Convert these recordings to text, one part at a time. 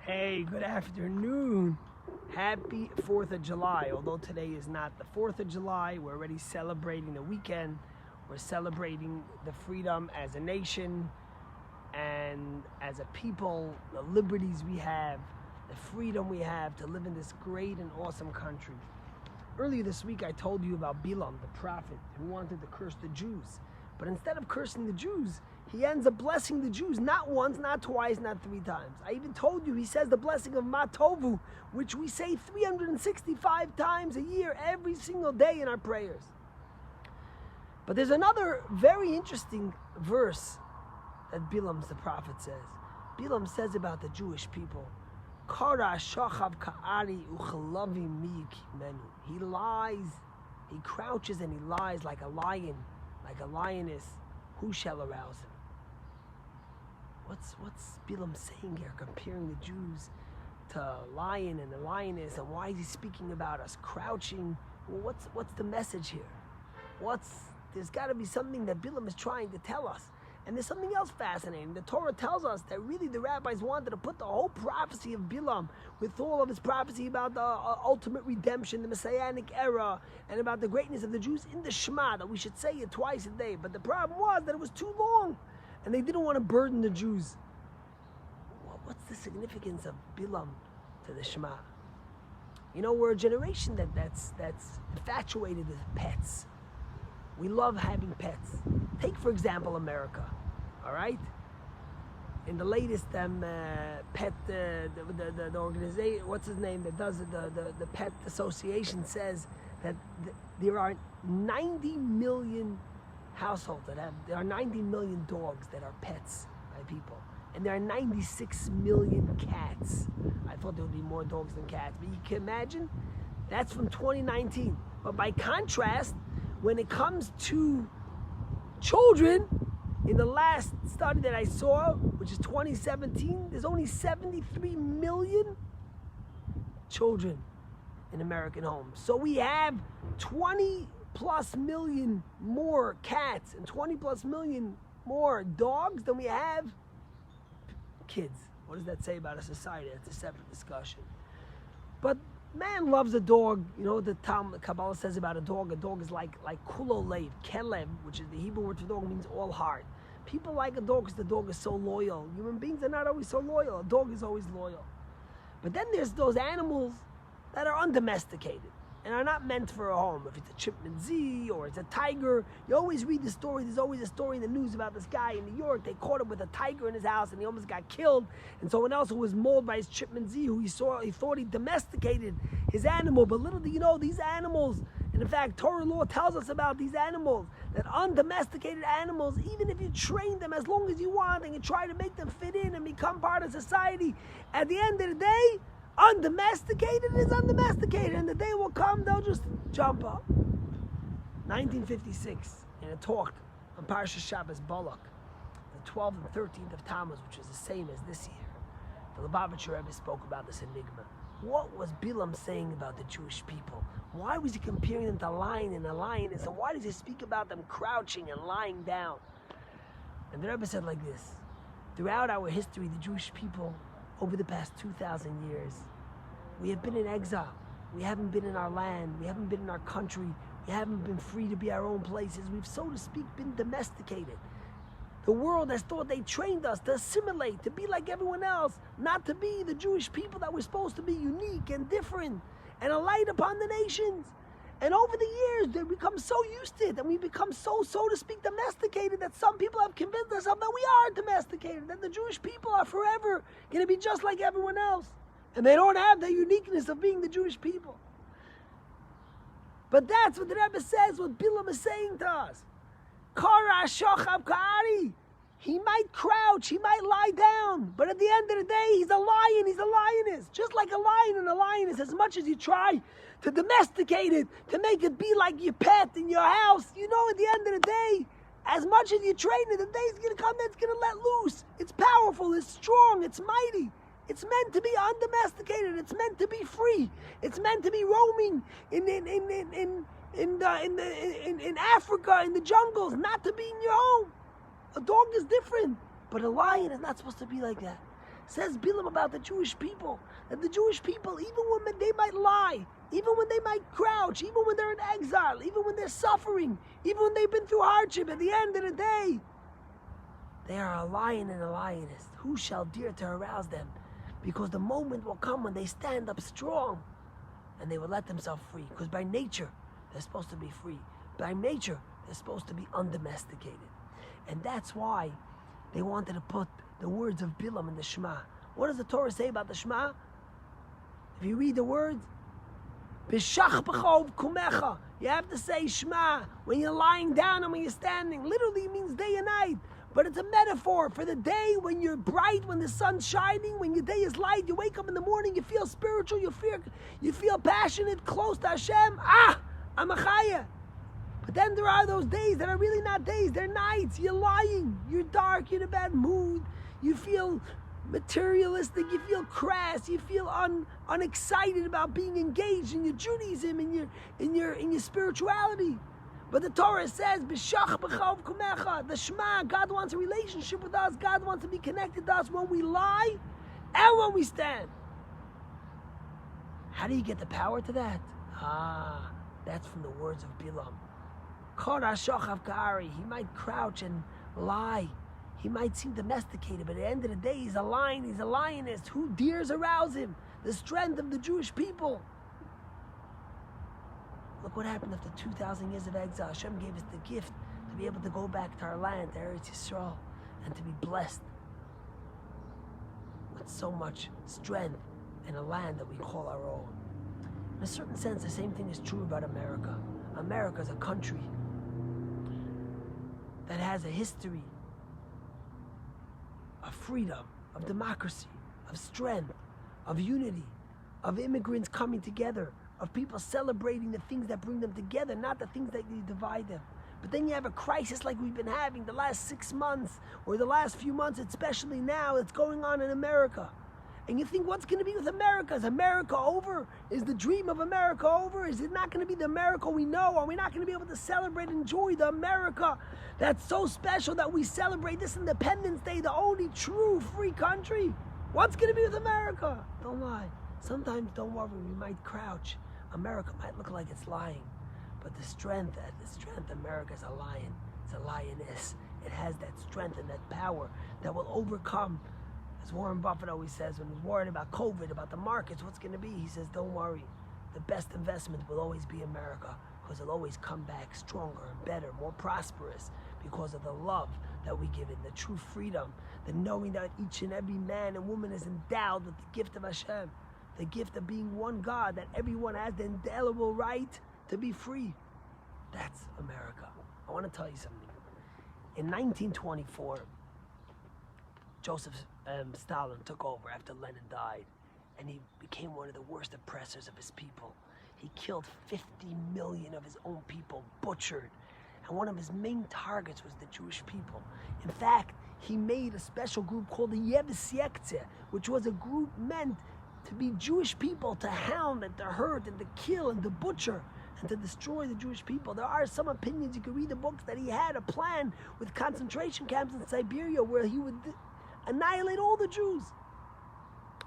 Hey, good afternoon. Happy 4th of July. Although today is not the 4th of July, we're already celebrating the weekend. We're celebrating the freedom as a nation and as a people, the liberties we have, the freedom we have to live in this great and awesome country. Earlier this week, I told you about Bilam, the prophet, who wanted to curse the Jews. But instead of cursing the Jews, he ends up blessing the Jews, not once, not twice, not 3 times. I even told you, he says the blessing of Matovu, which we say 365 times a year, every single day in our prayers. But there's another very interesting verse that Bilam, the prophet, says. Bilam says about the Jewish people, Kara shachav ka'ari uchalavi miyik. He lies, he crouches and he lies like a lion, like a lioness. Who shall arouse him? What's Bilam saying here, comparing the Jews to a lion and a lioness, and why is he speaking about us crouching? Well, what's the message here? There's got to be something that Bilam is trying to tell us. And there's something else fascinating. The Torah tells us that really the rabbis wanted to put the whole prophecy of Bilam, with all of his prophecy about the ultimate redemption, the Messianic era, and about the greatness of the Jews in the Shema, that we should say it twice a day. But the problem was that it was too long, and they didn't want to burden the Jews. What's the significance of Bilam to the Shema? You know, we're a generation that's infatuated with pets. We love having pets. Take, for example, America, all right? In the latest pet, the organization, what's his name, that does the pet association, says that there are 90 million households there are 90 million dogs that are pets by people. And there are 96 million cats. I thought there would be more dogs than cats, but you can imagine, that's from 2019. But by contrast, when it comes to children, in the last study that I saw, which is 2017, there's only 73 million children in American homes. So we have 20 plus million more cats and 20 plus million more dogs than we have kids. What does that say about a society? That's a separate discussion. But man loves a dog. You know what the Kabbalah says about a dog? A dog is like kulo lev, kelev, which is the Hebrew word for dog, means all heart. People like a dog because the dog is so loyal. Human beings are not always so loyal. A dog is always loyal. But then there's those animals that are undomesticated and are not meant for a home. If it's a chimpanzee or it's a tiger, you always read the story. There's always a story in the news about this guy in New York. They caught him with a tiger in his house and he almost got killed. And someone else who was mauled by his chimpanzee, who he thought he domesticated his animal. But little do you know, these animals, and in fact, Torah law tells us about these animals, that undomesticated animals, even if you train them as long as you want and you try to make them fit in and become part of society, at the end of the day, undomesticated is undomesticated, and the day will come they'll just jump up. 1956, in a talk on Parashas Shabbos Balak, the 12th and 13th of Tammuz, which is the same as this year, the Lubavitcher Rebbe spoke about this enigma. What was Bilam saying about the Jewish people? Why was he comparing them to a lion and a lioness, and why does he speak about them crouching and lying down? And the Rebbe said like this: throughout our history, the Jewish people, over the past 2,000 years, we have been in exile. We haven't been in our land. We haven't been in our country. We haven't been free to be our own places. We've, so to speak, been domesticated. The world has thought they trained us to assimilate, to be like everyone else, not to be the Jewish people that we're supposed to be, unique and different and a light upon the nations. And over the years, they become so used to it, and we become so to speak, domesticated, that some people have convinced themselves that we are domesticated, that the Jewish people are forever going to be just like everyone else. And they don't have the uniqueness of being the Jewish people. But that's what the Rebbe says, what Bilam is saying to us. Kara shochav ka'ari. He might crouch, he might lie down, but at the end of the day, he's a lion, he's a lioness. Just like a lion and a lioness, as much as you try to domesticate it, to make it be like your pet in your house, you know, at the end of the day, as much as you train it, the day's gonna come that's gonna let loose. It's powerful, it's strong, it's mighty. It's meant to be undomesticated, it's meant to be free. It's meant to be roaming in Africa, in the jungles, not to be in your home. A dog is different, but a lion is not supposed to be like that. says Bilam about the Jewish people, that the Jewish people, even when they might lie, even when they might crouch, even when they're in exile, even when they're suffering, even when they've been through hardship, at the end of the day, they are a lion and a lioness. Who shall dare to arouse them? Because the moment will come when they stand up strong and they will let themselves free. Because by nature, they're supposed to be free. By nature, they're supposed to be undomesticated. And that's why they wanted to put the words of Bilam in the Shema. What does the Torah say about the Shema? If you read the words, B'shach b'chov kumecha. You have to say Shema when you're lying down and when you're standing. Literally it means day and night. But it's a metaphor for the day when you're bright, when the sun's shining, when your day is light. You wake up in the morning, you feel spiritual, you feel passionate, close to Hashem. I'm a chaya. But then there are those days that are really not days, they're nights. You're lying, you're dark, you're in a bad mood, you feel materialistic, you feel crass, you feel unexcited about being engaged in your Judaism, in your spirituality. But the Torah says, B'shach b'chov kumecha, the Shema, God wants a relationship with us, God wants to be connected to us when we lie and when we stand. How do you get the power to that? That's from the words of Bilam. He might crouch and lie. He might seem domesticated, but at the end of the day, he's a lion, he's a lioness. Who dares arouse him? The strength of the Jewish people. Look what happened after 2,000 years of exile. Hashem gave us the gift to be able to go back to our land, to Eretz Yisrael, and to be blessed with so much strength in a land that we call our own. In a certain sense, the same thing is true about America. America is a country that has a history of freedom, of democracy, of strength, of unity, of immigrants coming together, of people celebrating the things that bring them together, not the things that divide them. But then you have a crisis like we've been having the last 6 months, or the last few months, especially now, it's going on in America. And you think, what's going to be with America? Is America over? Is the dream of America over? Is it not going to be the America we know? Are we not going to be able to celebrate and enjoy the America that's so special that we celebrate this Independence Day, the only true free country? What's going to be with America? Don't lie. Sometimes, don't worry, we might crouch. America might look like it's lying. But the strength, America is a lion. It's a lioness. It has that strength and that power that will overcome. As Warren Buffett always says, when he's worried about COVID, about the markets, what's going to be? He says, don't worry. The best investment will always be America, because it'll always come back stronger and better, more prosperous, because of the love that we give it, the true freedom, the knowing that each and every man and woman is endowed with the gift of Hashem, the gift of being one God, that everyone has the indelible right to be free. That's America. I want to tell you something. In 1924, Joseph Stalin took over after Lenin died, and he became one of the worst oppressors of his people. He killed 50 million of his own people, butchered, and one of his main targets was the Jewish people. In fact, he made a special group called the Yevsiekze, which was a group meant to be Jewish people, to hound and to hurt and to kill and to butcher and to destroy the Jewish people. There are some opinions, you can read the books, that he had a plan with concentration camps in Siberia where he would annihilate all the Jews.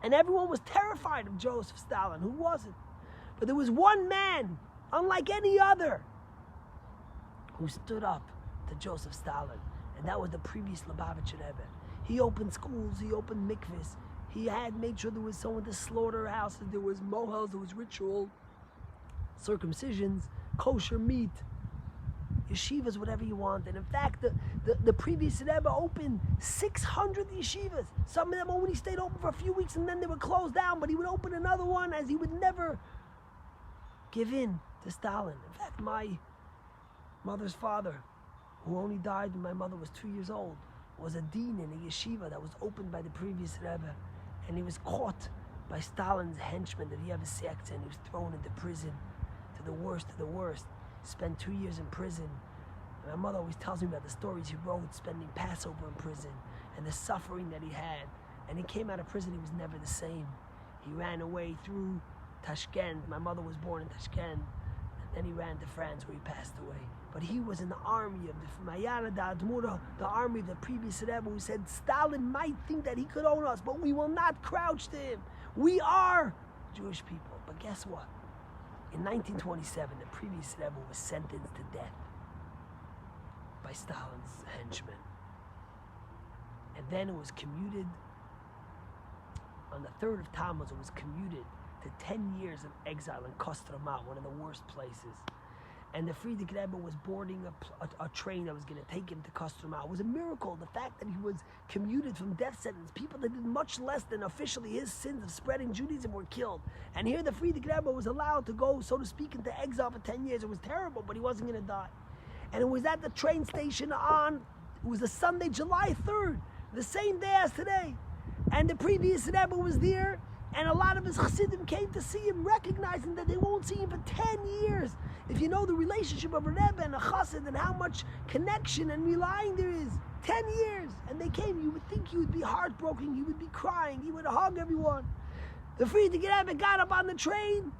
And everyone was terrified of Joseph Stalin. Who wasn't? But there was one man, unlike any other, who stood up to Joseph Stalin, and that was the previous Lubavitcher Rebbe. He opened schools, he opened mikvahs, he had made sure there was someone to slaughter houses, there was mohels, there was ritual, circumcisions, kosher meat, yeshivas, whatever you want. And in fact, the previous Rebbe opened 600 yeshivas. Some of them only stayed open for a few weeks and then they would close down, but he would open another one, as he would never give in to Stalin. In fact, my mother's father, who only died when my mother was 2 years old, was a dean in a yeshiva that was opened by the previous Rebbe, and he was caught by Stalin's henchmen, the Yevsiekze, and he was thrown into prison, to the worst of the worst. Spent 2 years in prison. And my mother always tells me about the stories he wrote, spending Passover in prison, and the suffering that he had. And he came out of prison, he was never the same. He ran away through Tashkent. My mother was born in Tashkent. Then he ran to France where he passed away. But he was in the army of the Mayana Admura, the army of the previous Rebbe, who said Stalin might think that he could own us, but we will not crouch to him. We are Jewish people. But guess what? In 1927, the previous Rebbe was sentenced to death by Stalin's henchmen. And then it was commuted, on the 3rd of Tammuz, it was commuted to 10 years of exile in Kostroma, one of the worst places. And the Frierdiker Rebbe was boarding a train that was going to take him to Kostroma. It was a miracle, the fact that he was commuted from death sentence. People that did much less than officially his sins of spreading Judaism were killed. And here the Frierdiker Rebbe was allowed to go, so to speak, into exile for 10 years. It was terrible, but he wasn't going to die. And it was at the train station it was a Sunday, July 3rd, the same day as today. And the previous Rebbe was there, and a lot of his Chassidim came to see him, recognizing that they won't see him for 10 years. If you know the relationship of a Rebbe and a Chassid and how much connection and relying there is, 10 years. And they came, you would think he would be heartbroken, he would be crying, he would hug everyone. The Frierdiker Rebbe got up on the train,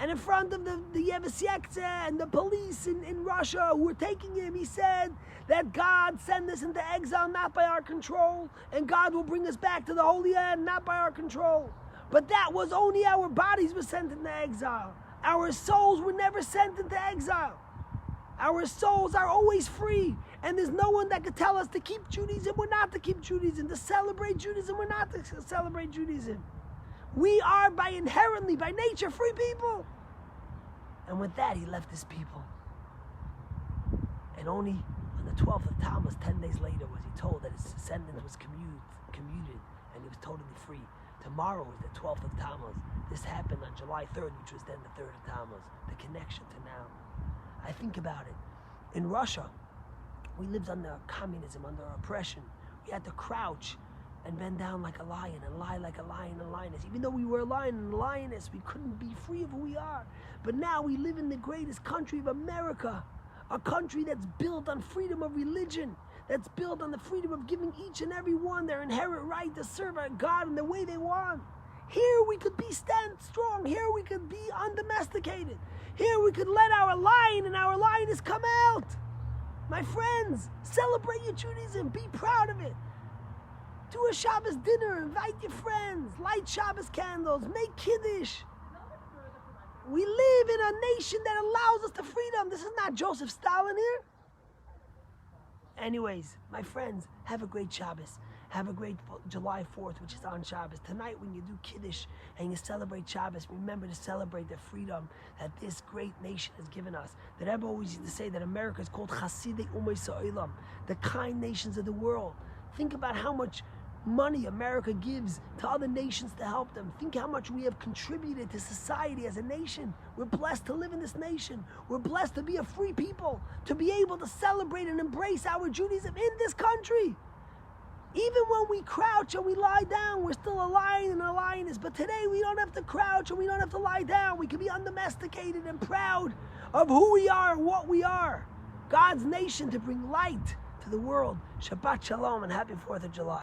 and in front of the Yevesiekze and the police in Russia who were taking him, he said that God sent us into exile not by our control, and God will bring us back to the Holy Land not by our control. But that was only our bodies were sent into exile. Our souls were never sent into exile. Our souls are always free, and there's no one that could tell us to keep Judaism or not to keep Judaism, to celebrate Judaism or not to celebrate Judaism. We are inherently, by nature, free people. And with that, he left his people. And only on the 12th of Tammuz, 10 days later, was he told that his sentence was commuted, and he was totally free. Tomorrow is the 12th of Tammuz. This happened on July 3rd, which was then the 3rd of Tammuz. The connection to now. I think about it. In Russia, we lived under communism, under oppression. We had to crouch and bend down like a lion and lie like a lion and lioness. Even though we were a lion and a lioness, we couldn't be free of who we are. But now we live in the greatest country of America, a country that's built on freedom of religion, that's built on the freedom of giving each and every one their inherent right to serve our God in the way they want. Here we could stand strong. Here we could be undomesticated. Here we could let our lion and our lioness come out. My friends, celebrate your Judaism. Be proud of it. Do a Shabbos dinner, invite your friends, light Shabbos candles, make Kiddush. We live in a nation that allows us the freedom. This is not Joseph Stalin here. Anyways, my friends, have a great Shabbos. Have a great July 4th, which is on Shabbos. Tonight when you do Kiddush and you celebrate Shabbos, remember to celebrate the freedom that this great nation has given us. The Rebbe always used to say that America is called Chasidei Umay Sa'ilam, the kind nations of the world. Think about how much money America gives to other nations to help them. Think how much we have contributed to society as a nation. We're blessed to live in this nation. We're blessed to be a free people, to be able to celebrate and embrace our Judaism in this country. Even when we crouch and we lie down, we're still a lion and a lioness. But today we don't have to crouch and we don't have to lie down. We can be undomesticated and proud of who we are and what we are. God's nation to bring light to the world. Shabbat Shalom and happy 4th of July.